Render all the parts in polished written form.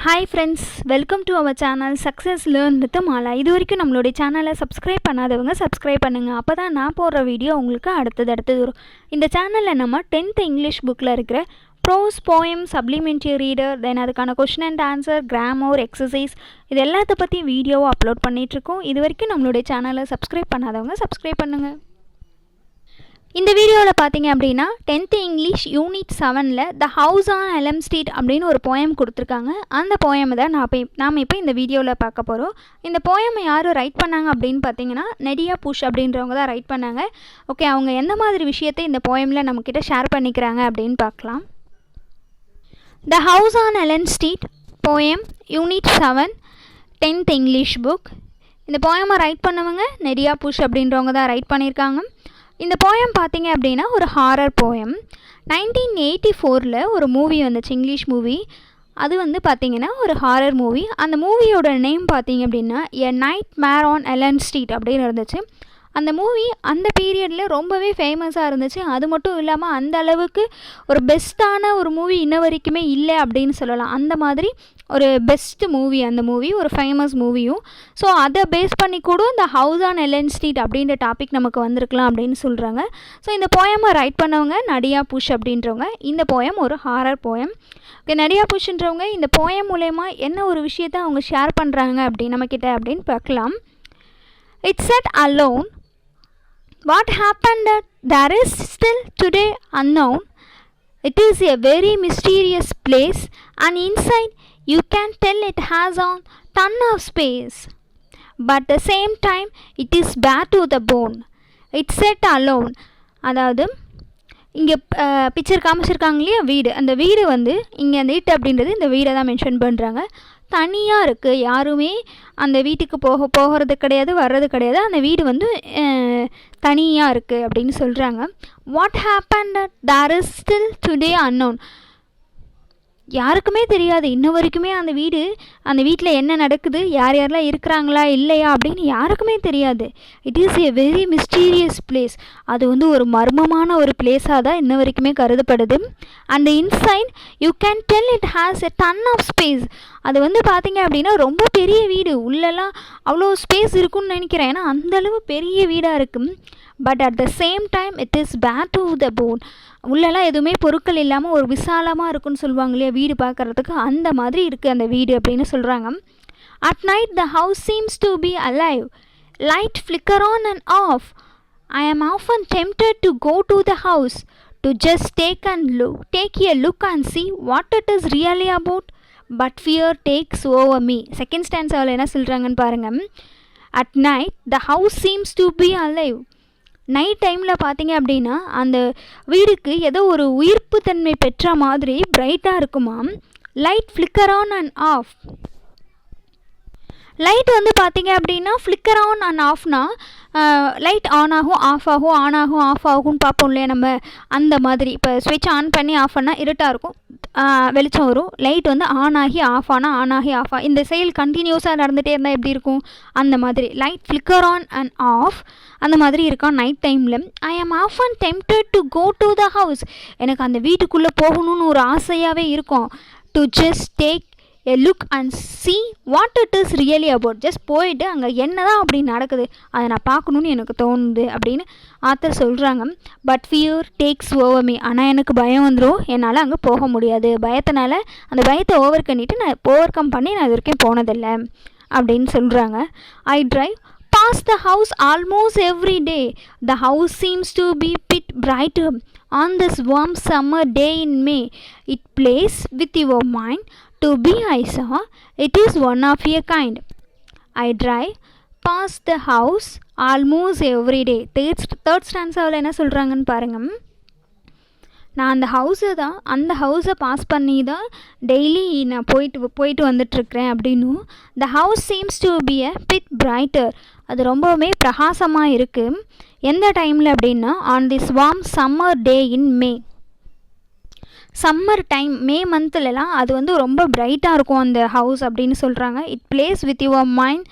Hi friends, welcome to our channel Success Learn with Mala. இது வரைக்கும் நம்மளுடைய சேனலை சப்ஸ்கிரைப் பண்ணாதவங்க சப்ஸ்கிரைப் பண்ணுங்க. அப்பதான் நான் போடுற வீடியோ உங்களுக்கு அடுத்தது வரும். இந்த சேனல்ல நம்ம 10th இங்கிலீஷ் புக்ல இருக்கிற ப்ரோஸ் போயம் சப்ளிமெண்ட்ரி ரீடர் தென் அதுக்கான question and answer grammar exercise இது எல்லாத்த பற்றி வீடியோவை அப்லோட் பண்ணிகிட்ருக்கோம். இது வரைக்கும் நம்மளுடைய சேனலை சப்ஸ்கிரைப் பண்ணாதவங்க சப்ஸ்கிரைப் பண்ணுங்கள். இந்த வீடியோவில் பார்த்தீங்க அப்படின்னா 10th இங்கிலீஷ் யூனிட் 7ல் the house on Elm Street அப்படின்னு ஒரு போயம் கொடுத்துருக்காங்க. அந்த போயமை தான் நாம் இப்போ இந்த வீடியோவில் பார்க்க போகிறோம். இந்த போயமை யார் ரைட் பண்ணாங்க அப்படின்னு பார்த்தீங்கன்னா நெடியா புஷ் அப்படின்றவங்க தான் ரைட் பண்ணாங்க. ஓகே, அவங்க எந்த மாதிரி விஷயத்தை இந்த போயமில் நம்மக்கிட்ட ஷேர் பண்ணிக்கிறாங்க அப்படின்னு பார்க்கலாம். த house on Elm street poem unit 7 10th English book. இந்த போயமை ரைட் பண்ணவங்க நெடியா புஷ் அப்படின்றவங்க தான் ரைட் பண்ணியிருக்காங்க. இந்த போயம் பார்த்தீங்க அப்படின்னா ஒரு ஹாரர் போயம். 1984 ஒரு மூவி வந்துச்சு, இங்கிலீஷ் மூவி. அது வந்து பார்த்திங்கன்னா ஒரு ஹாரர் மூவி. அந்த மூவியோட நேம் பார்த்தீங்க அப்படின்னா a nightmare on Elm Street அப்படின்னு இருந்துச்சு. அந்த மூவி அந்த பீரியடில் ரொம்பவே ஃபேமஸாக இருந்துச்சு. அது மட்டும் இல்லாமல் அந்த அளவுக்கு ஒரு பெஸ்ட்டான ஒரு மூவி இன்ன வரைக்குமே இல்லை அப்படின்னு சொல்லலாம். அந்த மாதிரி ஒரு பெஸ்ட் மூவி அந்த மூவி, ஒரு ஃபேமஸ் மூவியும். ஸோ அதை பேஸ் பண்ணி கூட இந்த ஹவுஸ் ஆன் எல்ம் ஸ்ட்ரீட் அப்படின்ற டாபிக் நமக்கு வந்திருக்கலாம் அப்படின்னு சொல்கிறாங்க. ஸோ இந்த போயமை ரைட் பண்ணவங்க நடியா புஷ் அப்படின்றவங்க. இந்த போயம் ஒரு ஹாரர் போயம். ஓகே, நடியா புஷ்ன்றவங்க இந்த போயம் மூலயமா என்ன ஒரு விஷயத்தை அவங்க ஷேர் பண்ணுறாங்க அப்படி நம்மக்கிட்ட அப்படின்னு பார்க்கலாம். It's set alone. What happened that there is still today unknown. It is a very mysterious place, and inside you can tell it has a ton of space. But at the same time it is bare to the bone. It's set alone. அதாவது இங்கே picture காமிச்சிருக்காங்க இல்லையா, வீடு. அந்த வீடு வந்து இங்கே அந்த இட் அப்படின்றது இந்த வீடை தான் மென்ஷன் பண்ணுறாங்க. தனியாக இருக்குது, யாருமே அந்த வீட்டுக்கு போகிறது கிடையாது, வர்றது கிடையாது. அந்த வீடு வந்து தனியாக இருக்குது அப்படின்னு சொல்கிறாங்க. What happen there is still today unknown. யாருக்குமே தெரியாது இன்ன வரைக்குமே அந்த வீட்டில் என்ன நடக்குது, யாரெல்லாம் இருக்கிறாங்களா இல்லையா அப்படின்னு யாருக்குமே தெரியாது. It is a very mysterious place. அது வந்து ஒரு மர்மமான ஒரு பிளேஸாக தான் இன்ன வரைக்குமே கருதப்படுது. And inside you can tell it has a ton of space. அது வந்து பார்த்தீங்க அப்படின்னா ரொம்ப பெரிய வீடு, உள்ளெல்லாம் அவ்வளோ ஸ்பேஸ் இருக்குன்னு நினைக்கிறேன், ஏன்னா அந்தளவு பெரிய வீடாக இருக்குது. But at the same time it is பேர் டு த போன். உள்ளெல்லாம் எதுவுமே பொருட்கள் இல்லாமல் ஒரு விசாலமாக இருக்குன்னு சொல்லுவாங்க இல்லையா வீடு பார்க்குறதுக்கு, அந்த மாதிரி இருக்குது அந்த வீடு அப்படின்னு சொல்கிறாங்க. At night the house seems to be alive. Light flicker on and off. I am often tempted to go to the house to just take a look and see what it is really about. But fear takes over me. Second ஸ்டான்ஸாவில் என்ன சொல்கிறாங்கன்னு பாருங்கள். At night the house seems to be alive. Night டைமில் பார்த்தீங்க அப்படின்னா அந்த வீடுக்கு ஏதோ ஒரு உயிர்ப்பு தன்மை பெற்ற மாதிரி பிரைட்டாக இருக்குமாம். Light flicker on and off. Light வந்து பார்த்தீங்க அப்படின்னா ஃப்ளிக்கர் ஆன் அண்ட் ஆஃப்னா லைட் ஆன் ஆகும் ஆஃப் ஆகும், ஆன் ஆகும் ஆஃப் ஆகும்னு பார்ப்போம் இல்லையா நம்ம, அந்த மாதிரி. இப்போ ஸ்விட்ச் ஆன் பண்ணி ஆஃப் பண்ணால் இருட்டாக இருக்கும், வெளிச்சம் வரும். லைட் வந்து ஆன் ஆகி ஆஃப் ஆனால் ஆன் ஆகி ஆஃப் இந்த செயல் கண்டினியூஸாக நடந்துகிட்டே இருந்தால் எப்படி இருக்கும், அந்த மாதிரி. Light flicker on and off அந்த மாதிரி இருக்கும் நைட் டைமில். I am often tempted to go to the house. எனக்கு அந்த வீட்டுக்குள்ளே போகணுன்னு ஒரு ஆசையாகவே இருக்கும். To just take a look and see what it is really about. Just போயிட்டு அங்கே என்ன தான் அப்படி நடக்குது அதை நான் பார்க்கணுன்னு எனக்கு தோணுது அப்படின்னு ஆத்தர் சொல்கிறாங்க. But fear takes over me. ஆனால் எனக்கு பயம் வந்துடும், என்னால் அங்கே போக முடியாது. பயத்தினால அந்த பயத்தை ஓவர் கம் பண்ணி நான் இது வரைக்கும் போனதில்லை அப்படின்னு சொல்கிறாங்க. ஐ drive past the house almost every day. The house seems to be bit brighter on this warm summer day in May. It plays with your mind. To be I saw, it is one of a kind. I drive past the house almost every day. Third stanzaவில் என்ன சொல்கிறாங்கன்னு பாருங்கள். நான் அந்த ஹவுஸை pass பண்ணி தான் daily நான் போயிட்டு வந்துட்டுருக்கிறேன் அப்படின்னும். The house seems to be a bit brighter. அது ரொம்பவுமே பிரகாசமாக இருக்குது. எந்த டைமில் அப்படின்னா on this warm summer day in May. Summer time May மந்த்லலாம் அது வந்து ரொம்ப பிரைட்டாக இருக்கும் அந்த ஹவுஸ் அப்படின்னு சொல்கிறாங்க. It plays with your mind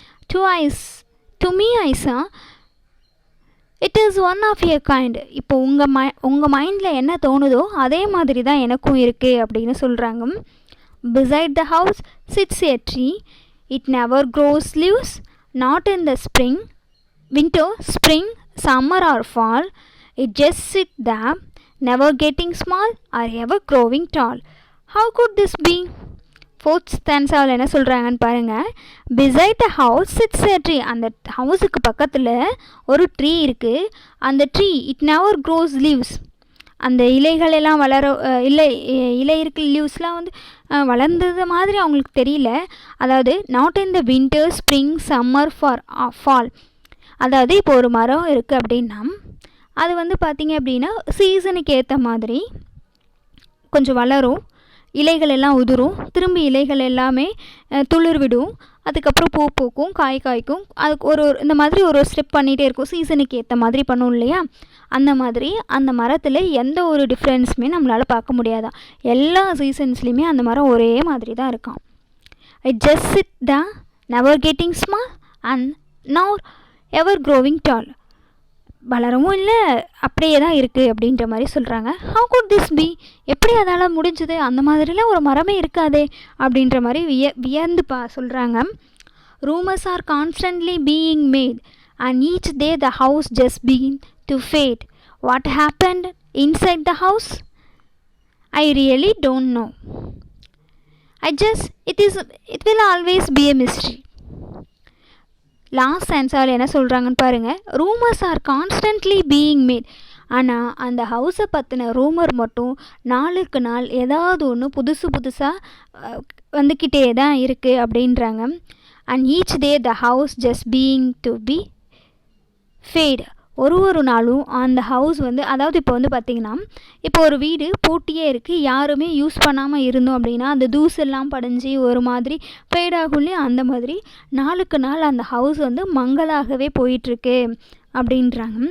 to me ஐஸா it is one of a kind. இப்போ உங்கள் மைண்டில் என்ன தோணுதோ அதே மாதிரி தான் எனக்கும் இருக்குது அப்படின்னு சொல்கிறாங்க. Beside the house sits a tree. It never grows leaves, not in the winter, spring, summer or fall. It just sits there, never getting small or ever growing tall. How could this be? Fourth ஸ்டான்ஸாவில் என்ன சொல்கிறாங்கன்னு பாருங்கள். Beside the house sits a tree. அந்த ஹவுஸுக்கு பக்கத்தில் ஒரு tree இருக்குது. அந்த tree it never grows leaves. அந்த இலைகள் எல்லாம் இலை இருக்க லீவ்ஸ்லாம் வந்து வளர்ந்தது மாதிரி அவங்களுக்கு தெரியல. அதாவது not in the winter, spring, summer, fall. அதாவது இப்போ ஒரு மரம் இருக்குது அப்படின்னா அது வந்து பார்த்திங்க அப்படின்னா சீசனுக்கு ஏற்ற மாதிரி கொஞ்சம் வளரும், இலைகள் எல்லாம் உதிரும், திரும்பி இலைகள் எல்லாமே துளிர் விடும், அதுக்கப்புறம் பூ பூக்கும், காய்க்கும். அதுக்கு இந்த மாதிரி ஒரு ஸ்டெப் பண்ணிகிட்டே இருக்கும். சீசனுக்கு ஏற்ற மாதிரி பண்ணும் இல்லையா? அந்த மாதிரி அந்த மரத்தில் எந்த ஒரு டிஃப்ரென்ஸுமே நம்மளால் பார்க்க முடியாதான். எல்லா சீசன்ஸ்லேயுமே அந்த மரம் ஒரே மாதிரி தான் இருக்கான். It just sit the never getting small and never ever growing tall. வளரவும் இல்லை, அப்படியே தான் இருக்குது அப்படின்ற மாதிரி சொல்கிறாங்க. How could this be? எப்படி அதால் முடிஞ்சுது? அந்த மாதிரிலாம் ஒரு மரமே இருக்காதே அப்படின்ற மாதிரி வியந்து சொல்கிறாங்க. Rumours are constantly being made and each day the house just been to fade. What happened inside the house? I really don't know. It will always be a mystery. Last சென்ஸால் என்ன சொல்கிறாங்கன்னு பாருங்கள். Rumours are constantly being made. ஆனால் அந்த ஹவுஸை பற்றின rumour மட்டும் நாளுக்கு நாள் ஏதாவது ஒன்று புதுசாக வந்துக்கிட்டே தான் இருக்குது அப்படின்றாங்க. And each day the house just being to be fade. ஒரு நாளும் அந்த ஹவுஸ் வந்து, அதாவது இப்போ வந்து பார்த்திங்கன்னா இப்போ ஒரு வீடு பூட்டியே இருக்குது, யாருமே யூஸ் பண்ணாமல் இருந்தோம் அப்படின்னா அந்த தூசெல்லாம் படிஞ்சு ஒரு மாதிரி ஃபேடாகும் இல்லையா? அந்த மாதிரி நாளுக்கு நாள் அந்த ஹவுஸ் வந்து மங்கலாகவே போயிட்டுருக்கு அப்படின்றாங்க.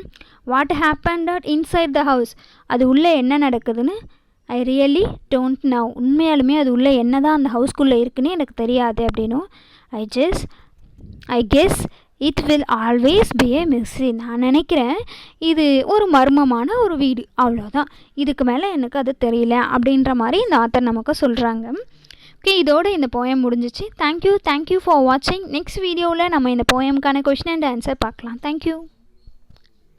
What happened inside the house? அது உள்ளே என்ன நடக்குதுன்னு ஐ ரியலி டோன்ட் நவ். உண்மையாலுமே அது உள்ளே என்ன தான் அந்த ஹவுஸ்குள்ளே இருக்குன்னு எனக்கு தெரியாது அப்படின்னும். I guess it will always B A mystery. நான் நினைக்கிறேன் இது ஒரு மர்மமான ஒரு வீடு, அவ்வளோதான், இதுக்கு மேலே எனக்கு அது தெரியல அப்படின்ற மாதிரி இந்த ஆத்தர் நமக்கு சொல்கிறாங்க. ஓகே, இதோட இந்த போயம் முடிஞ்சிச்சு. தேங்க்யூ ஃபார் வாட்சிங். நெக்ஸ்ட் வீடியோவில் நம்ம இந்த போயமுக்கான கொஷின் அண்ட் ஆன்சர் பார்க்கலாம். தேங்க்யூ.